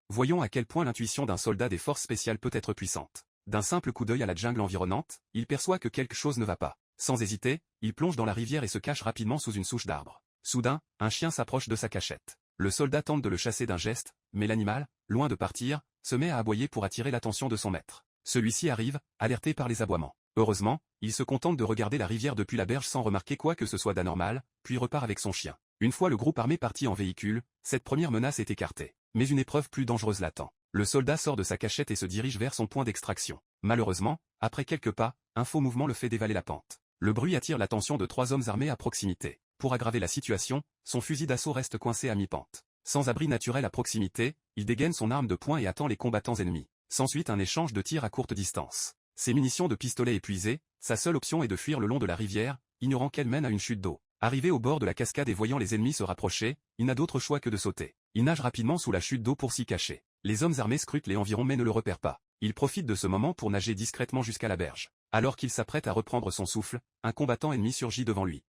Voyons à quel point l'intuition d'un soldat des forces spéciales peut être puissante. D'un simple coup d'œil à la jungle environnante, il perçoit que quelque chose ne va pas. Sans hésiter, il plonge dans la rivière et se cache rapidement sous une souche d'arbre. Soudain, un chien s'approche de sa cachette. Le soldat tente de le chasser d'un geste, mais l'animal, loin de partir, se met à aboyer pour attirer l'attention de son maître. Celui-ci arrive, alerté par les aboiements. Heureusement, il se contente de regarder la rivière depuis la berge sans remarquer quoi que ce soit d'anormal, puis repart avec son chien. Une fois le groupe armé parti en véhicule, cette première menace est écartée. Mais une épreuve plus dangereuse l'attend. Le soldat sort de sa cachette et se dirige vers son point d'extraction. Malheureusement, après quelques pas, un faux mouvement le fait dévaler la pente. Le bruit attire l'attention de 3 hommes armés à proximité. Pour aggraver la situation, son fusil d'assaut reste coincé à mi-pente. Sans abri naturel à proximité, il dégaine son arme de poing et attend les combattants ennemis. S'ensuit un échange de tirs à courte distance. Ses munitions de pistolet épuisées, sa seule option est de fuir le long de la rivière, ignorant qu'elle mène à une chute d'eau. Arrivé au bord de la cascade et voyant les ennemis se rapprocher, il n'a d'autre choix que de sauter. Il nage rapidement sous la chute d'eau pour s'y cacher. Les hommes armés scrutent les environs mais ne le repèrent pas. Il profite de ce moment pour nager discrètement jusqu'à la berge. Alors qu'il s'apprête à reprendre son souffle, un combattant ennemi surgit devant lui.